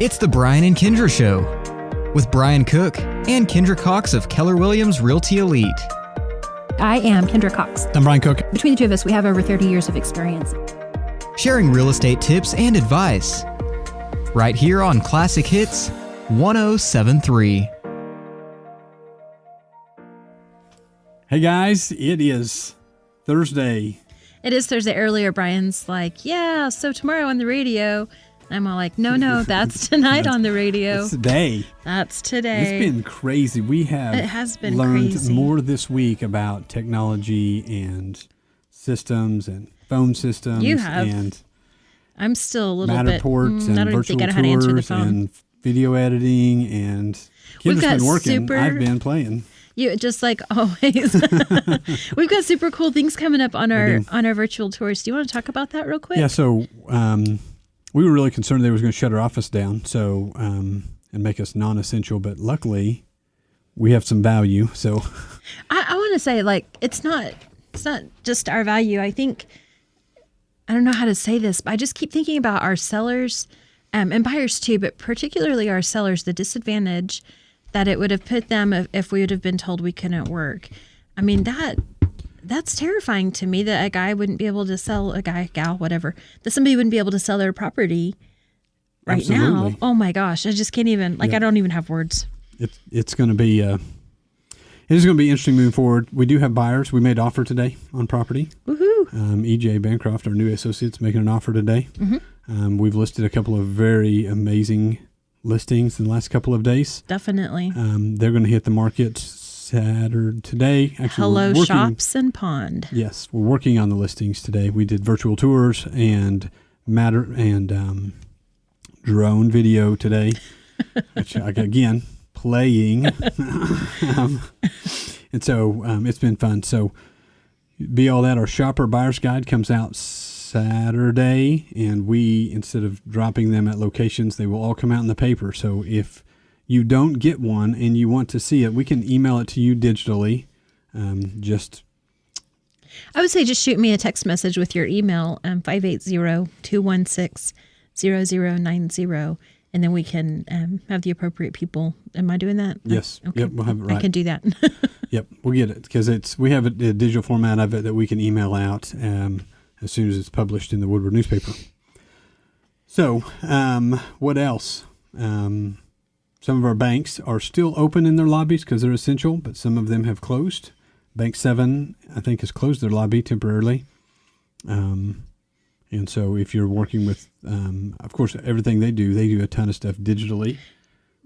It's the Brian and Kendra Show with Brian Cook and Kendra Cox of Keller Williams Realty Elite. I am Kendra Cox. I'm Brian Cook. Between the two of us, we have over 30 years of experience. Sharing real estate tips and advice. Right here on Classic Hits 1073. Hey guys, it is Thursday. It is Thursday. Earlier, Brian's like, yeah, so tomorrow on the radio. I'm all like, no, that's tonight on the radio. It's today. That's today. It's been crazy. We have It has been learned crazy. more this week about technology and systems and phone systems. You have. And I'm still a little bit. Matterports I and don't even virtual think I know how to answer the tours phone. and video editing. And We've Kendra's got been working. super- I've been playing. You just like always. We've got super cool things coming up on our virtual tours. Do you want to talk about that real quick? Yeah, so we were really concerned they was going to shut our office down, so and make us non-essential. But luckily, we have some value. So I want to say, like, it's not just our value. I think, I don't know how to say this, but I just keep thinking about our sellers and buyers too, but particularly our sellers, the disadvantage that it would have put them if we would have been told we couldn't work. I mean, that's terrifying to me, that a guy wouldn't be able to sell, gal, whatever, that somebody wouldn't be able to sell their property right Absolutely. now. Oh my gosh. I just can't even, I don't even have words. it's going to be it is going to be interesting moving forward. We do have buyers. We made offer today on property. Woohoo. EJ Bancroft, our new associates, making an offer today. Mm-hmm. We've listed a couple of very amazing listings in the last couple of days. Definitely. They're going to hit the market Saturday today. Actually, Hello, we're working, Shops and Pond. Yes, we're working on the listings today. We did virtual tours and drone video today, which again playing, and so it's been fun. So be all that. Our shopper buyer's guide comes out Saturday, and we, instead of dropping them at locations, they will all come out in the paper. So if you don't get one and you want to see it, we can email it to you digitally. I would say just shoot me a text message with your email, 580-216-0090, and then we can have the appropriate people. Am I doing that? Yes. Okay. Yep, we'll have it right. I can do that. Yep, we'll get it because we have a digital format of it that we can email out as soon as it's published in the Woodward newspaper. So, what else? Some of our banks are still open in their lobbies because they're essential, but some of them have closed. Bank 7, I think, has closed their lobby temporarily. And so if you're working with, of course, everything they do a ton of stuff digitally.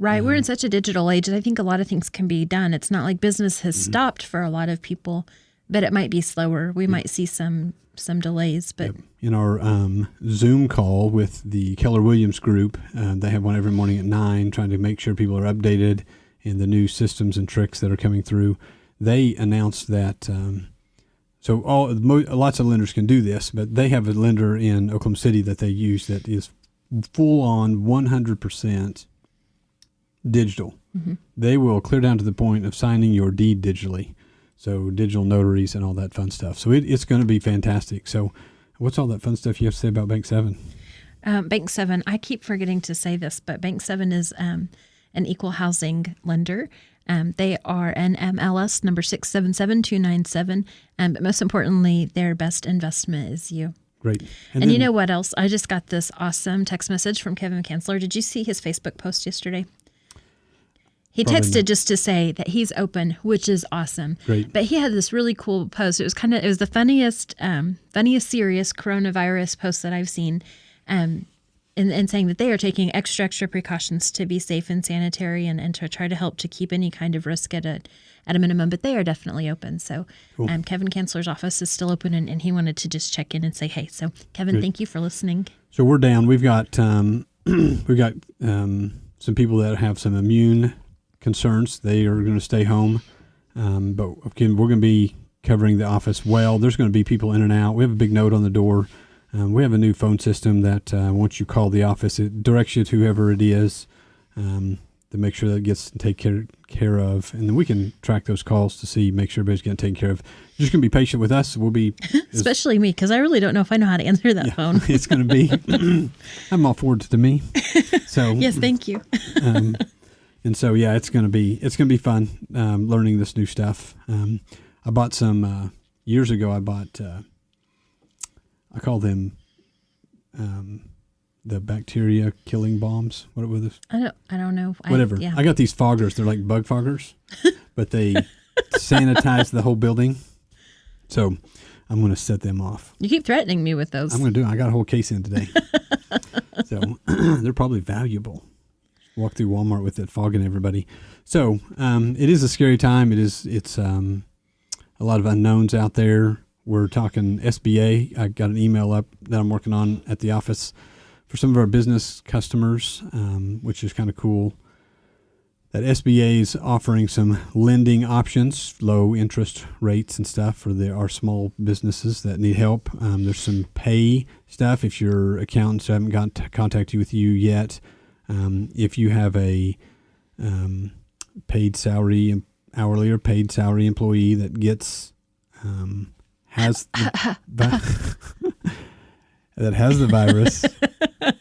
Right. We're in such a digital age, and I think a lot of things can be done. It's not like business has stopped for a lot of people, but it might be slower. We might see some delays. But in our Zoom call with the Keller Williams group, they have one every morning at 9, trying to make sure people are updated in the new systems and tricks that are coming through. They announced that lots of lenders can do this, but they have a lender in Oklahoma City that they use that is full on 100% digital. Mm-hmm. They will clear down to the point of signing your deed digitally. So digital notaries and all that fun stuff. So it's going to be fantastic. So what's all that fun stuff you have to say about Bank 7? Bank 7, I keep forgetting to say this, but Bank 7 is an equal housing lender. They are an MLS number 677297. But most importantly, their best investment is you. Great. And you know what else? I just got this awesome text message from Kevin Kansler. Did you see his Facebook post yesterday? He texted just to say that he's open, which is awesome. Great. But he had this really cool post. It was the funniest serious coronavirus post that I've seen, and saying that they are taking extra precautions to be safe and sanitary and to try to help to keep any kind of risk at a minimum. But they are definitely open. So cool. Kevin Kansler's office is still open, and he wanted to just check in and say, hey. So Kevin, thank you for listening. So we're down. We've got some people that have some immune concerns. They are going to stay home, but again, we're going to be covering the office well. There's going to be people in and out. We have a big note on the door. We have a new phone system that once you call the office, it directs you to whoever it is to make sure that it gets taken care of, and then we can track those calls to make sure everybody's getting taken care of. You're just going to be patient with us. We'll be especially me, because I really don't know if I know how to answer that phone. It's going to be I'm all forward to me. So Yes, thank you. and so yeah, it's gonna be fun learning this new stuff. I bought some years ago. I bought I call them the bacteria killing bombs. What were this? I don't know. Whatever. I got these foggers. They're like bug foggers, but they sanitize the whole building. So I'm going to set them off. You keep threatening me with those. I'm going to do it. I got a whole case in today. So they're probably valuable. Walk through Walmart with it, fogging everybody. So it is a scary time. It's a lot of unknowns out there. We're talking SBA. I got an email up that I'm working on at the office for some of our business customers, which is kind of cool. That SBA is offering some lending options, low interest rates and stuff for our small businesses that need help. There's some pay stuff if your accountants haven't got to contact with you yet. If you have a paid salary, hourly or paid salary employee that has the virus,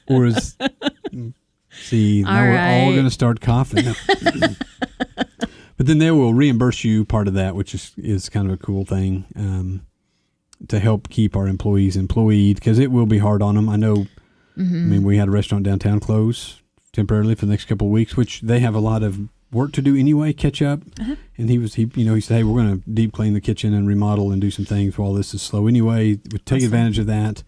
or is we're all going to start coughing. But then they will reimburse you part of that, which is kind of a cool thing to help keep our employees employed, because it will be hard on them. I know. Mm-hmm. I mean, we had a restaurant downtown close temporarily for the next couple of weeks, which they have a lot of work to do anyway, catch up. Uh-huh. And he said, hey, we're going to deep clean the kitchen and remodel and do some things while this is slow anyway. We take advantage of that.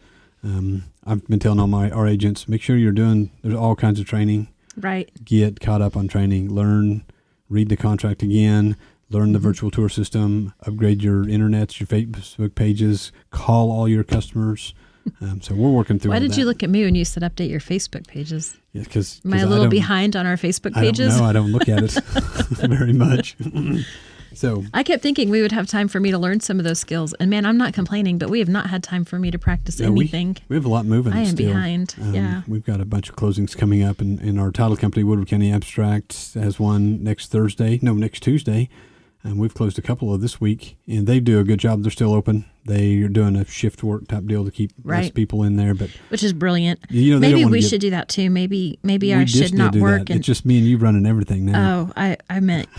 I've been telling all our agents, make sure there's all kinds of training. Right. Get caught up on training, learn, read the contract again, learn the virtual tour system, upgrade your internets, your Facebook pages, call all your customers. So we're working through all that. Why did you look at me when you said update your Facebook pages? Yeah, because am I a little behind on our Facebook pages? I don't look at it very much. So I kept thinking we would have time for me to learn some of those skills. And man, I'm not complaining, but we have not had time for me to practice anything. We have a lot moving. I am still behind. Yeah. We've got a bunch of closings coming up, and our title company, Woodward County Abstract, has one next Tuesday. And we've closed a couple of this week, and they do a good job. They're still open. They are doing a shift work type deal to keep less people in there, which is brilliant. Maybe we should do that too. Maybe I should not work. It's just me and you running everything now. Oh, I meant.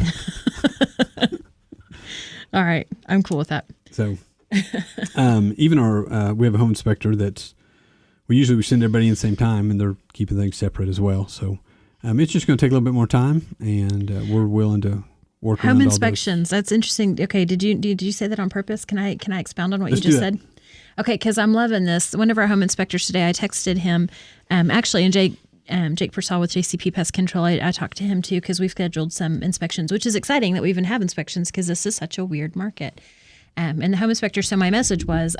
All right, I'm cool with that. So, even we have a home inspector we send everybody in the same time, and they're keeping things separate as well. So, it's just going to take a little bit more time, and we're willing to work on home inspections. That's interesting. Okay, did you say that on purpose? Can I expound on what you just said? Okay, because I'm loving this. One of our home inspectors today, I texted him, actually, and Jake Purcell with JCP Pest Control. I talked to him too because we've scheduled some inspections, which is exciting that we even have inspections because this is such a weird market. And the home inspector. So my message was,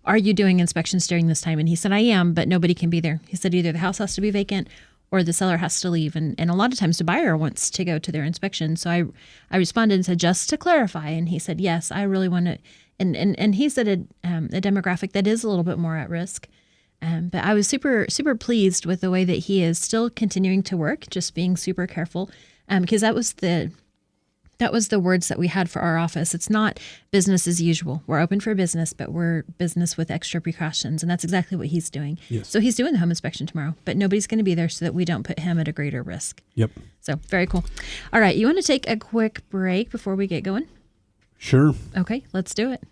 "Are you doing inspections during this time?" And he said, "I am, but nobody can be there." He said either the house has to be vacant or the seller has to leave. And a lot of times the buyer wants to go to their inspection. So I responded and said, just to clarify. And he said, yes, I really want to. And he's at a demographic that is a little bit more at risk. But I was super, super pleased with the way that he is still continuing to work, just being super careful. Because that was the words that we had for our office. It's not business as usual. We're open for business, but we're business with extra precautions. And that's exactly what he's doing. Yes. So he's doing the home inspection tomorrow, but nobody's going to be there so that we don't put him at a greater risk. Yep. So very cool. All right. You want to take a quick break before we get going? Sure. Okay, let's do it.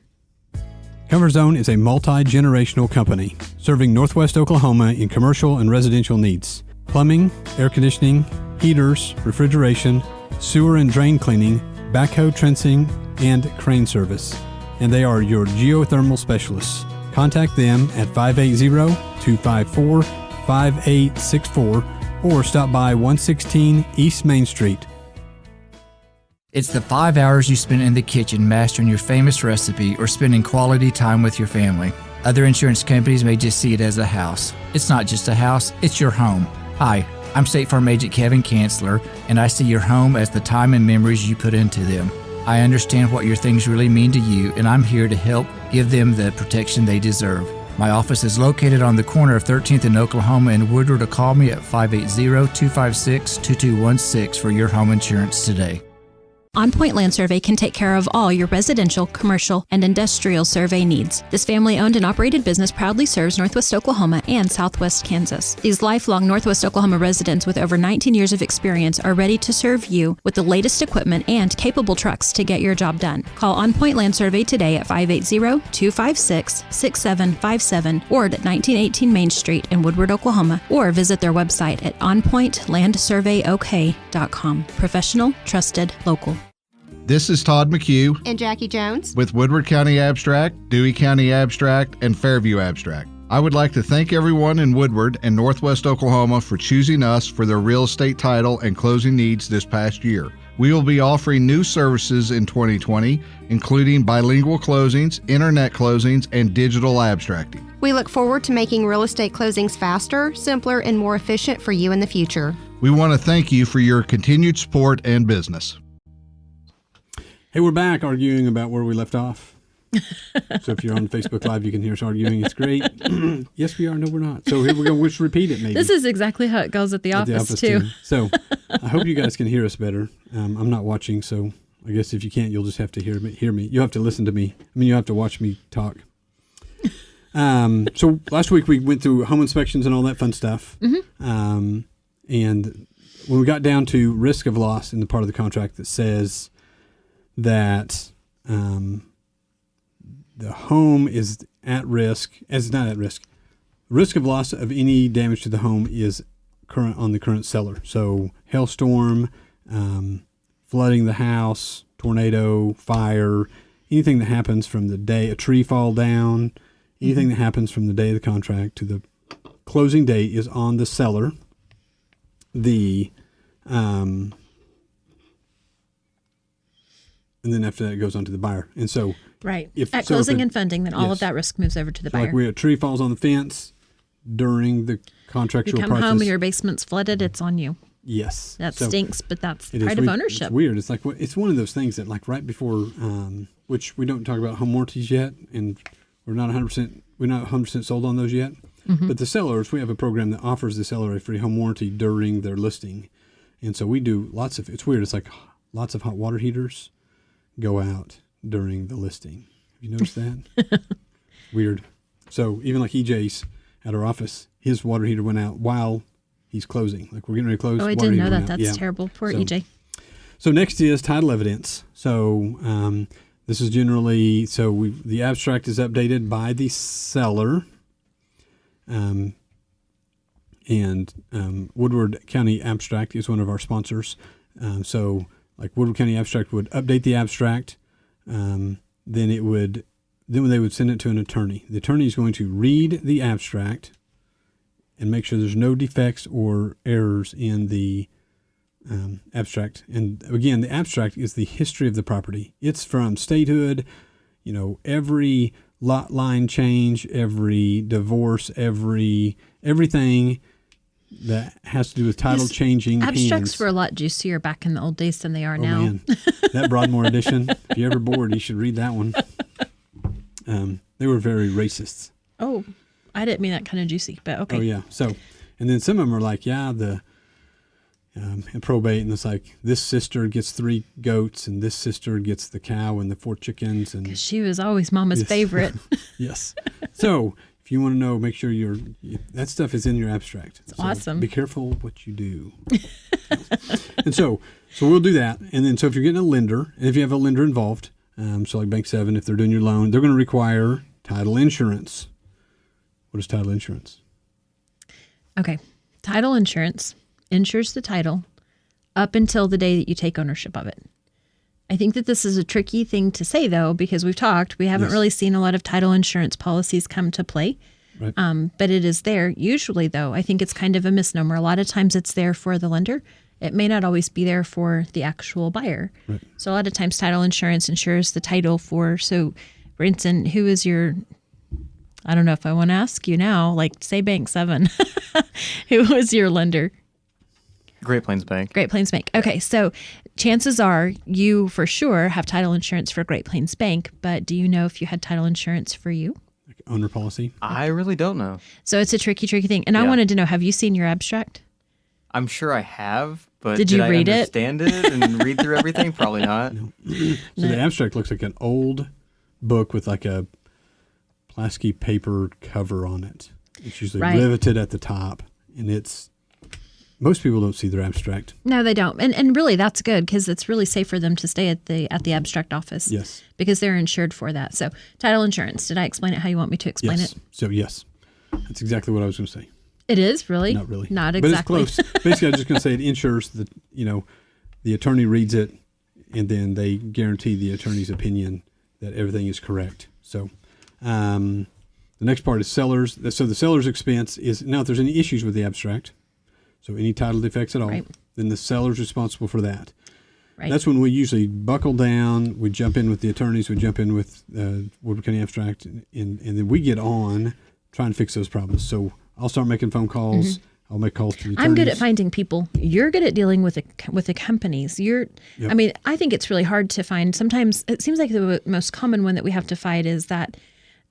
Comfort Zone is a multi-generational company serving Northwest Oklahoma in commercial and residential needs. Plumbing, air conditioning, heaters, refrigeration, sewer and drain cleaning, backhoe trencing, and crane service. And they are your geothermal specialists. Contact them at 580-254-5864 or stop by 116 East Main Street. It's the 5 hours you spend in the kitchen mastering your famous recipe or spending quality time with your family. Other insurance companies may just see it as a house. It's not just a house, it's your home. Hi, I'm State Farm Agent Kevin Kanzler, and I see your home as the time and memories you put into them. I understand what your things really mean to you, and I'm here to help give them the protection they deserve. My office is located on the corner of 13th and Oklahoma and Woodward, or call me at 580-256-2216 for your home insurance today. OnPoint Land Survey can take care of all your residential, commercial, and industrial survey needs. This family-owned and operated business proudly serves Northwest Oklahoma and Southwest Kansas. These lifelong Northwest Oklahoma residents with over 19 years of experience are ready to serve you with the latest equipment and capable trucks to get your job done. Call OnPoint Land Survey today at 580-256-6757 or at 1918 Main Street in Woodward, Oklahoma, or visit their website at onpointlandsurveyok.com. Professional, trusted, local. This is Todd McHugh and Jackie Jones with Woodward County Abstract, Dewey County Abstract, and Fairview Abstract. I would like to thank everyone in Woodward and Northwest Oklahoma for choosing us for their real estate title and closing needs this past year. We will be offering new services in 2020, including bilingual closings, internet closings, and digital abstracting. We look forward to making real estate closings faster, simpler, and more efficient for you in the future. We want to thank you for your continued support and business. Hey, we're back arguing about where we left off. So if you're on Facebook Live, you can hear us arguing. It's great. Yes, we are. No, we're not. So here we go. We'll just repeat it maybe. This is exactly how it goes at the office too. So I hope you guys can hear us better. I'm not watching, so I guess if you can't, you'll just have to hear me. You'll have to listen to me. I mean, you'll have to watch me talk. So last week we went through home inspections and all that fun stuff. Mm-hmm. And when we got down to risk of loss in the part of the contract that says that the home is at risk, as it's not at risk. Risk of loss of any damage to the home is current on the current seller. So hailstorm, flooding the house, tornado, fire, anything that happens from the day a tree fall down, anything that happens from the day of the contract to the closing date is on the seller. And then after that, it goes on to the buyer. And so, right. At closing and funding, then all of that risk moves over to the buyer. Like where a tree falls on the fence during the contractual process. You come home and your basement's flooded, it's on you. Yes. That stinks, but that's part of ownership. It's weird. It's like it's one of those things that like right before, which we don't talk about home warranties yet, and we're not 100% sold on those yet. Mm-hmm. But the sellers, we have a program that offers the seller a free home warranty during their listing, and so we do lots of. It's weird. It's like lots of hot water heaters go out during the listing. Have you noticed that? Weird. So even like EJ's at our office, his water heater went out while he's closing. Like we're getting ready to close. Oh, I didn't know that. That's terrible. Poor EJ. So next is title evidence. So this is generally, the abstract is updated by the seller. And Woodward County Abstract is one of our sponsors. So like Woodward County Abstract would update the abstract, then they would send it to an attorney. The attorney is going to read the abstract and make sure there's no defects or errors in the abstract. And again, the abstract is the history of the property. It's from statehood, every lot line change, every divorce, everything that has to do with title changing. Abstracts were a lot juicier back in the old days than they are now. Man. That Broadmoor edition, if you're ever bored, you should read that one. They were very racist. Oh, I didn't mean that kind of juicy, but okay. Oh, yeah. So, and then some of them are like, in probate, and it's like this sister gets 3 goats and this sister gets the cow and the 4 chickens. And she was always Mama's favorite. Yes. So if you want to know, make sure that stuff is in your abstract. It's awesome. Be careful what you do. And so we'll do that. And then, so if you're getting a lender, and if you have a lender involved, so like Bank 7, if they're doing your loan, they're going to require title insurance. What is title insurance? Okay. Title insurance insures the title up until the day that you take ownership of it. I think that this is a tricky thing to say, though, because we haven't really seen a lot of title insurance policies come to play. Right. But it is there. Usually, though, I think it's kind of a misnomer. A lot of times it's there for the lender. It may not always be there for the actual buyer. Right. So a lot of times title insurance insures the title for instance, who is your, I don't know if I want to ask you now, like say Bank 7, who was your lender? Great Plains Bank. Great Plains Bank. Okay, so chances are you for sure have title insurance for Great Plains Bank, but do you know if you had title insurance for you? Like owner policy? I really don't know. So it's a tricky thing. And I wanted to know, have you seen your abstract? I'm sure I have, But Did you I read it? understand it and read through everything? Probably not. So the abstract looks like an old book with like a plasticky paper cover on it. It's usually Right. riveted at the top, and most people don't see their abstract. No, they don't. And really that's good because it's really safe for them to stay at the abstract office. Yes. Because they're insured for that. So title insurance. Did I explain it how you want me to explain Yes. it? So yes, that's exactly what I was going to say. It is really? Not really. Not exactly. But it's close. Basically, I was just going to say it insures that, the attorney reads it and then they guarantee the attorney's opinion that everything is correct. So the next part is sellers. So the seller's expense is, now if there's any issues with the abstract, so any title defects at all, Right. then the seller's responsible for that. Right. That's when we usually buckle down. We jump in with the attorneys. We jump in with Woodward County Abstract, and then we get on trying to fix those problems. So I'll start making phone calls. I'll make calls to the attorneys. I'm good at finding people. You're good at dealing with the companies. I mean, I think it's really hard to find. Sometimes it seems like the most common one that we have to fight is that.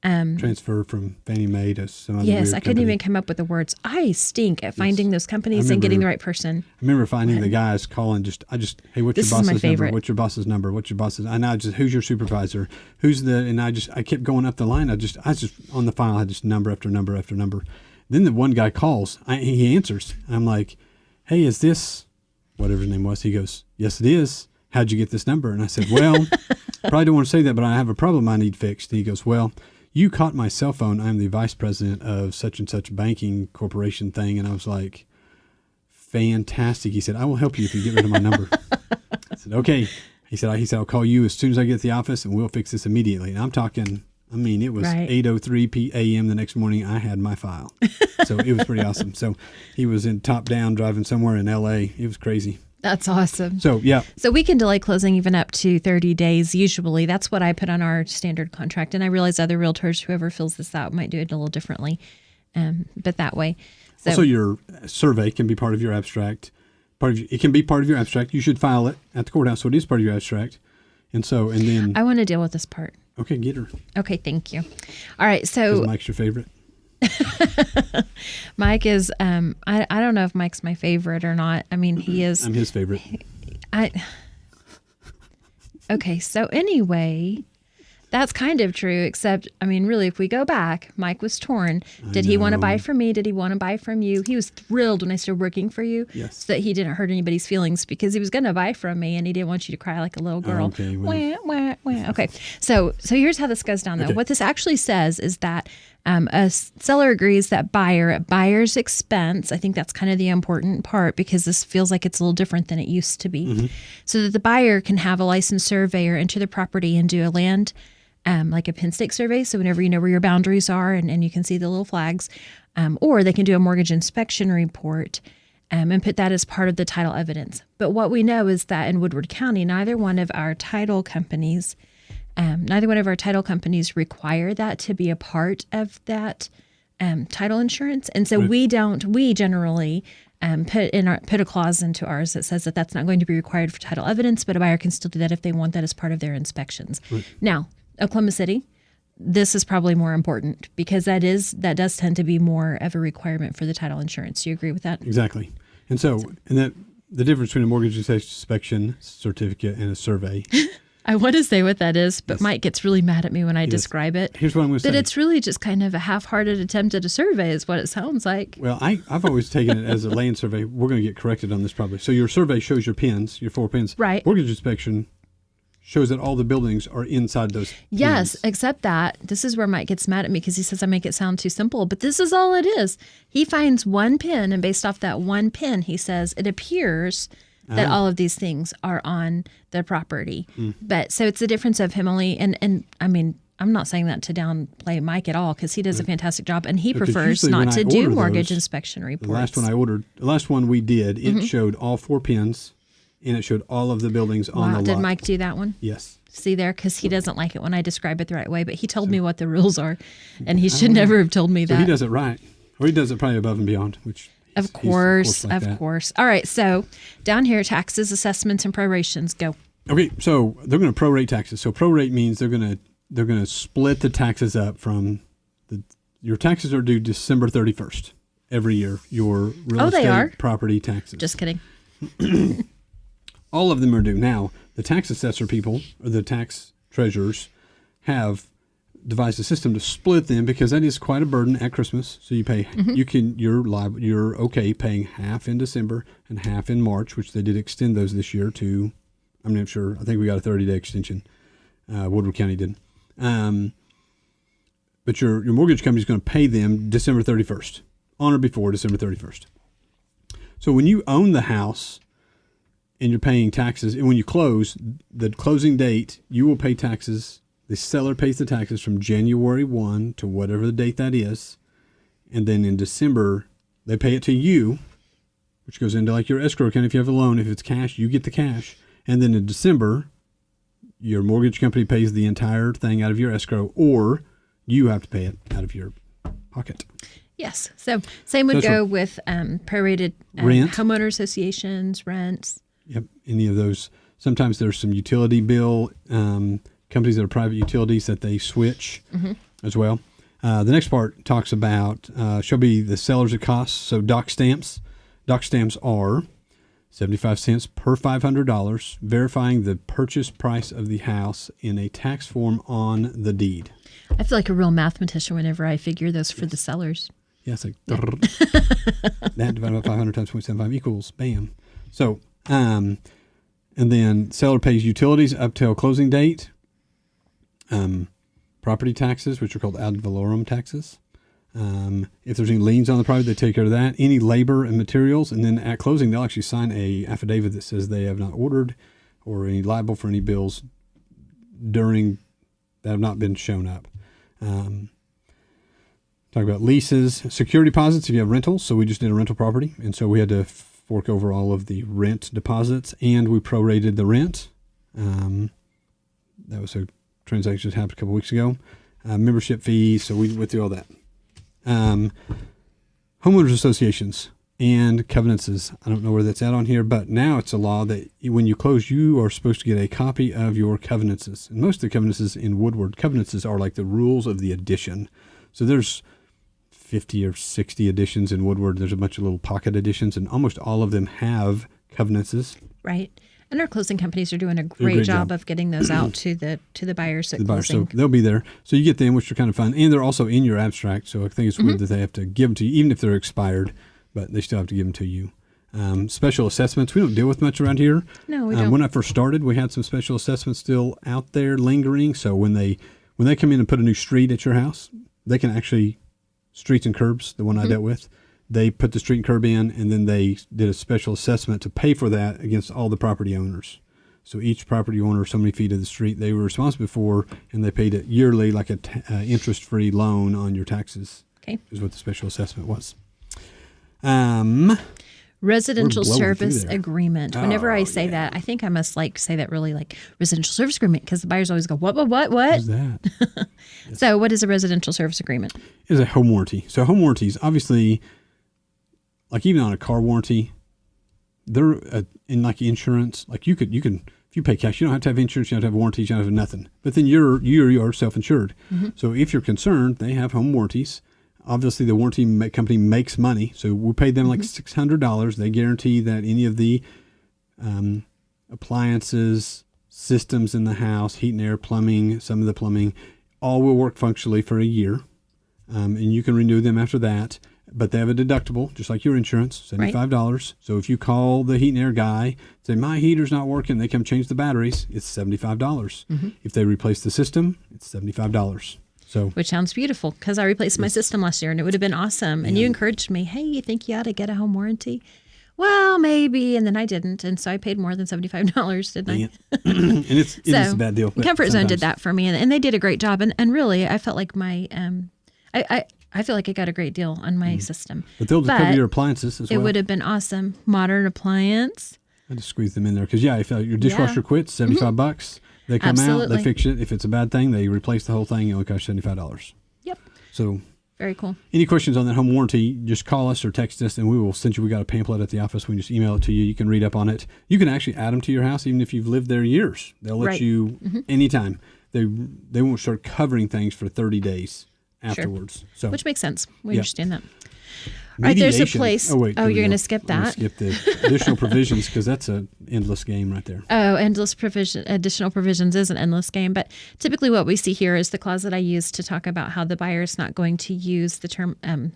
Transfer from Fannie Mae to some other Yes, weird I couldn't company. even come up with the words. I stink at finding those companies and getting the right person. I remember finding the guys calling hey, what's This is your my boss's number? favorite. What's your boss's number? What's your boss's? And I just, who's your supervisor? I kept going up the line. I was just on the file. I had just number after number after number. Then the one guy calls. He answers. I'm like, hey, is this whatever his name was? He goes, yes, it is. How'd you get this number? And I said, well, probably don't want to say that, but I have a problem I need fixed. And he goes, well, you caught my cell phone. I'm the vice president of such and such banking corporation thing. And I was like, fantastic. He said, I will help you if you get rid of my number. I said, okay. He said, I'll call you as soon as I get to the office and we'll fix this immediately. And I'm talking, it was Right. 8:03 a.m. the next morning. I had my file. So it was pretty awesome. So he was in top down driving somewhere in LA. It was crazy. That's awesome. So, yeah. So we can delay closing even up to 30 days. Usually that's what I put on our standard contract. And I realize other realtors, whoever fills this out, might do it a little differently. But that way. So, Also, your survey can be part of your abstract. It can be part of your abstract. You should file it at the courthouse, so it is part of your abstract. And then I want to deal with this part. Okay, get her. Okay, thank you. All right, Because so Mike's your favorite. Mike is. I don't know if Mike's my favorite or not. I mean, he is. I'm his favorite. Okay, so anyway, that's kind of true, except, really, if we go back, Mike was torn. Did he want to buy from me? Did he want to buy from you? He was thrilled when I started working for you. Yes. So that he didn't hurt anybody's feelings because he was going to buy from me and he didn't want you to cry like a little girl. Okay, well. Wah, wah, wah. Okay, so here's how this goes down, though. Okay. What this actually says is that a seller agrees that buyer, at buyer's expense, I think that's kind of the important part because this feels like it's a little different than it used to be, so that the buyer can have a licensed surveyor enter the property and do a land, like a pin stake survey. So whenever you know where your boundaries are and you can see the little flags, or they can do a mortgage inspection report and put that as part of the title evidence. But what we know is that in Woodward County, neither one of our title companies require that to be a part of that title insurance. And so we generally put a clause into ours that says that that's not going to be required for title evidence, but a buyer can still do that if they want that as part of their inspections. Right. Now, Oklahoma City, this is probably more important because that does tend to be more of a requirement for the title insurance. Do you agree with that? Exactly. And that the difference between a mortgage inspection certificate and a survey. I want to say what that is, but Yes. Mike gets really mad at me when I describe it. Here's what I'm going to say. But it's really just kind of a half-hearted attempt at a survey is what it sounds like. Well, I've always taken it as a land survey. We're going to get corrected on this probably. So your survey shows your pins, your 4 pins. Right. Mortgage inspection shows that all the buildings are inside those Yes, pins. except that this is where Mike gets mad at me because he says I make it sound too simple, but this is all it is. He finds one pin, and based off that one pin, he says it appears that all of these things are on the property. But so it's the difference of him only, and I mean, I'm not saying that to downplay Mike at all because he does a fantastic job and he Because prefers usually when not I to do order mortgage those, inspection The reports. last one we did, it showed all 4 pins, and it showed all of the buildings on the lot. Did Mike do that one? Yes. See there? Because he doesn't like it when I describe it the right way, but he told me what the rules are, and he should never have told me So that. he does it right. Or he does it probably above and beyond, which he's, Of course, like that. of course. All right, so down here, taxes, assessments, and prorations. Go. Okay, so they're going to prorate taxes. So prorate means they're going to split the taxes up from your taxes are due December 31st every year. Your real they estate are? property taxes. Just kidding. All of them are due. Now, the tax assessor people, or the tax treasurers, have devised a system to split them because that is quite a burden at Christmas. So you pay, you're okay paying half in December and half in March, which they did extend those this year to, I'm not sure, I think we got a 30-day extension. Woodward County did. But your mortgage company is going to pay them December 31st, on or before December 31st. So when you own the house and you're paying taxes, and when you close, the closing date, you will pay taxes. The seller pays the taxes from January 1 to whatever the date that is. And then in December, they pay it to you, which goes into like your escrow account. If you have a loan, if it's cash, you get the cash. And then in December, your mortgage company pays the entire thing out of your escrow, or you have to pay it out of your pocket. Yes. So same would go with prorated Rent. homeowner associations, rents. Yep. Any of those. Sometimes there's some utility bill companies that are private utilities that they switch as well. The next part talks about shall be the sellers at cost. So doc stamps. Doc stamps are 75 cents per $500, verifying the purchase price of the house in a tax form on the deed. I feel like a real mathematician whenever I figure those for the sellers. Yeah, it's like that divided by 500 times 0.75 equals bam. So, and then seller pays utilities up till closing date, property taxes, which are called ad valorem taxes. If there's any liens on the property, they take care of that. Any labor and materials, and then at closing, they'll actually sign a affidavit that says they have not ordered or any liable for any bills during that have not been shown up. Talk about leases, security deposits if you have rentals. So we just did a rental property, and so we had to fork over all of the rent deposits, and we prorated the rent. That was a transaction that happened a couple weeks ago. Membership fees, so we went through all that. Homeowners associations and covenances. I don't know where that's at on here, but now it's a law that when you close, you are supposed to get a copy of your covenances. And most of the covenances in Woodward, covenances are like the rules of the addition. So there's 50 or 60 editions in Woodward. There's a bunch of little pocket editions, and almost all of them have covenances. Right. And our closing companies are doing a great job of getting those out to the buyers at closing. So they'll be there. So you get them, which are kind of fun. And they're also in your abstract. So I think it's weird that they have to give them to you, even if they're expired, but they still have to give them to you. Special assessments. We don't deal with much around here. No, we don't. When I first started, we had some special assessments still out there lingering. So when they come in and put a new street at your house, they can actually, streets and curbs, the one I dealt with, they put the street and curb in, and then they did a special assessment to pay for that against all the property owners. So each property owner, so many feet of the street they were responsible for, and they paid it yearly like a interest-free loan on your taxes. Okay. Is what the special assessment was. Residential We're blowing service through there. agreement. Whenever I say that, I think I must say that really like residential service agreement, because the buyers always go, what? What's that? So what is a residential service agreement? Is a home warranty. So home warranties, obviously, like even on a car warranty, they're in like insurance. Like you can, if you pay cash, you don't have to have insurance, you don't have to have warranties, you don't have to have nothing. But then you're self-insured. So if you're concerned, they have home warranties. Obviously, the warranty company makes money, so we paid them like $600. They guarantee that any of the appliances, systems in the house, heat and air, plumbing, some of the plumbing, all will work functionally for a year, and you can renew them after that. But they have a deductible, just like your insurance, $75. Right. So if you call the heat and air guy, say, my heater's not working, they come change the batteries, it's $75. If they replace the system, it's $75. So, which sounds beautiful, because I replaced my system last year and it would have been awesome. And you encouraged me, hey, you think you ought to get a home warranty? Well, maybe. And then I didn't. And so I paid more than $75, didn't I? And it's a bad deal. Comfort Zone did that for me. And they did a great job. And really, I felt like my, I feel like I got a great deal on my system. But they'll cover your appliances as well. It would have been awesome. Modern appliance. I just squeeze them in there. Because, if your dishwasher quits, $75. They come out, they fix it. If it's a bad thing, they replace the whole thing. It only costs $75. Yep. So very cool. Any questions on that home warranty, just call us or text us, and we will send you. We got a pamphlet at the office. We can just email it to you. You can read up on it. You can actually add them to your house, even if you've lived there years. They'll let you anytime. They won't start covering things for 30 days afterwards. Sure. So, which makes sense. We understand that. right, there's a Mediation. place. Oh, wait. Oh, here we you're go. going to skip I'm gonna that? skip the additional provisions because that's an endless game right there. Oh, additional provisions is an endless game. But typically what we see here is the clause that I used to talk about how the buyer is not going to use the term, I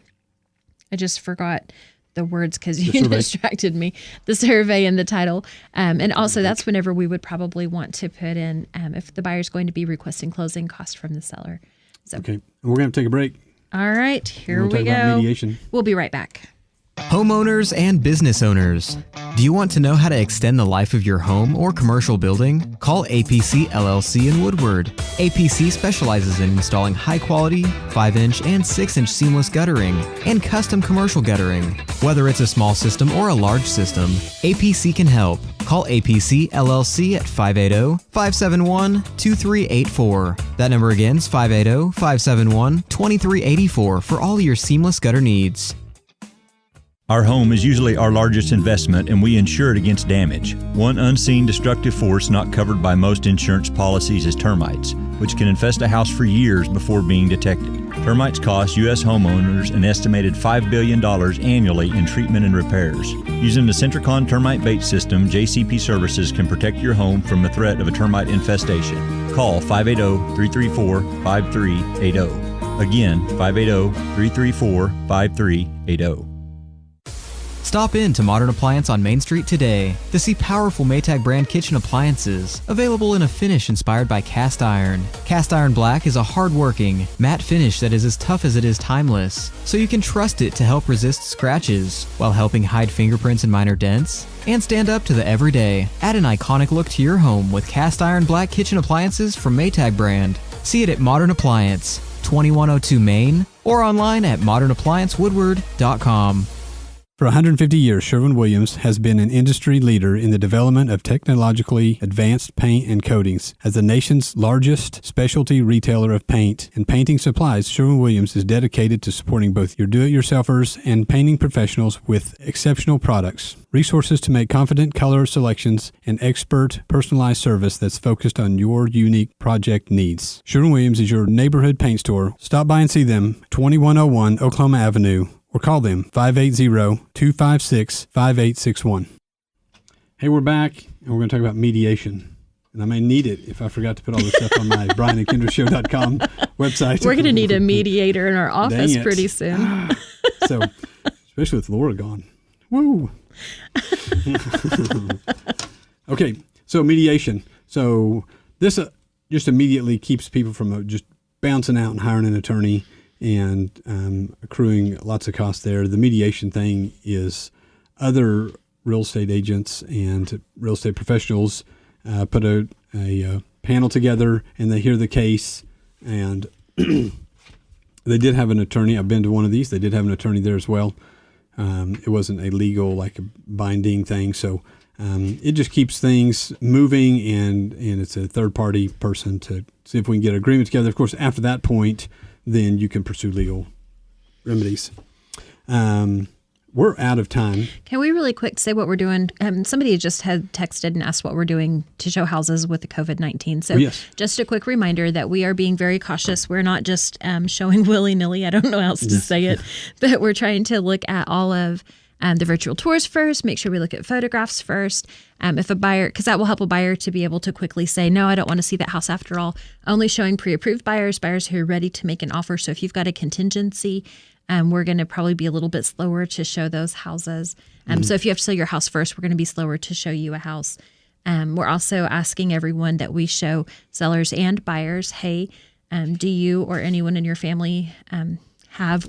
just forgot the words because you survey. distracted me, the survey and the title. And also that's whenever we would probably want to put in if the buyer's going to be requesting closing cost from the seller. So, Okay. And we're going to take a break. all right, here We'll we talk about go. mediation. We'll be right back. Homeowners and business owners. Do you want to know how to extend the life of your home or commercial building? Call APC LLC in Woodward. APC specializes in installing high-quality 5-inch and 6-inch seamless guttering and custom commercial guttering. Whether it's a small system or a large system, APC can help. Call APC LLC at 580-571-2384. That number again is 580-571-2384 for all your seamless gutter needs. Our home is usually our largest investment, and we insure it against damage. One unseen destructive force not covered by most insurance policies is termites, which can infest a house for years before being detected. Termites cost U.S. homeowners an estimated $5 billion annually in treatment and repairs. Using the Centricon termite bait system, JCP Services can protect your home from the threat of a termite infestation. Call 580-334-5380. Again, 580-334-5380. Stop in to Modern Appliance on Main Street today to see powerful Maytag brand kitchen appliances available in a finish inspired by cast iron. Cast iron black is a hard-working, matte finish that is as tough as it is timeless, so you can trust it to help resist scratches while helping hide fingerprints and minor dents and stand up to the everyday. Add an iconic look to your home with cast iron black kitchen appliances from Maytag brand. See it at Modern Appliance, 2102 Main, or online at modernappliancewoodward.com. For 150 years, Sherwin-Williams has been an industry leader in the development of technologically advanced paint and coatings. As the nation's largest specialty retailer of paint and painting supplies, Sherwin-Williams is dedicated to supporting both your do-it-yourselfers and painting professionals with exceptional products, resources to make confident color selections, and expert personalized service that's focused on your unique project needs. Sherwin-Williams is your neighborhood paint store. Stop by and see them, 2101 Oklahoma Avenue, or call them 580-256-5861. Hey, we're back, and we're going to talk about mediation. And I may need it if I forgot to put all this stuff on my brianandkendrashow.com website. We're going to need a mediator in our Dang office it. pretty soon. So, especially with Laura gone. Woo! Okay, so mediation. So this just immediately keeps people from just bouncing out and hiring an attorney and accruing lots of costs there. The mediation thing is other real estate agents and real estate professionals put a panel together and they hear the case, and they did have an attorney. I've been to one of these. They did have an attorney there as well. It wasn't a legal, like a binding thing. So it just keeps things moving, and it's a third-party person to see if we can get an agreement together. Of course, after that point, then you can pursue legal remedies. We're out of time. Can we really quick say what we're doing? Somebody just had texted and asked what we're doing to show houses with the COVID-19. So yes. Just a quick reminder that we are being very cautious. We're not just showing willy-nilly. I don't know how else to say it, but we're trying to look at all of the virtual tours first, make sure we look at photographs first. If a buyer, because that will help a buyer to be able to quickly say, no, I don't want to see that house after all. Only showing pre-approved buyers who are ready to make an offer. So if you've got a contingency, we're going to probably be a little bit slower to show those houses. So if you have to sell your house first, we're going to be slower to show you a house. We're also asking everyone that we show sellers and buyers, hey, do you or anyone in your family have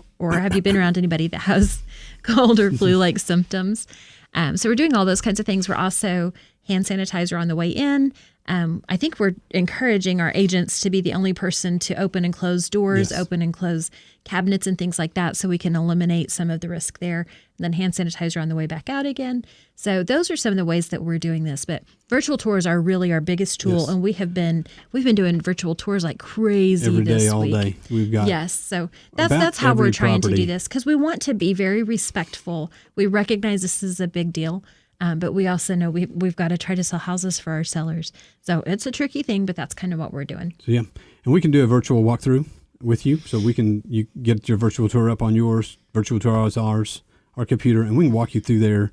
you been around anybody that has cold or flu-like symptoms? So we're doing all those kinds of things. We're also hand sanitizer on the way in. I think we're encouraging our agents to be the only person to open and close doors, open and close cabinets and things like that, so we can eliminate some of the risk there. And then hand sanitizer on the way back out again. So those are some of the ways that we're doing this. But virtual tours are really our biggest tool, and we've been doing virtual tours like crazy Every day, this all week. day. We've got So that's how we're trying to do this, because we want to be very respectful. We recognize this is a big deal. But we also know we've got to try to sell houses for our sellers. So it's a tricky thing, but that's kind of what we're doing. So, yeah. And we can do a virtual walkthrough with you, so you get your virtual tour up on yours, virtual tour is ours, our computer, and we can walk you through there.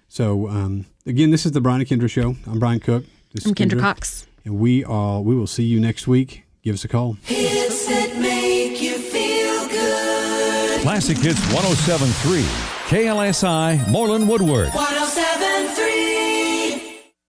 So again, this is the Brian and Kendra Show. I'm Brian Cook. This is I'm Kendra Cox. And we will see you next week. Give us a call. Hits that make you feel good. Classic Hits 107.3, KLSI, Moreland Woodward.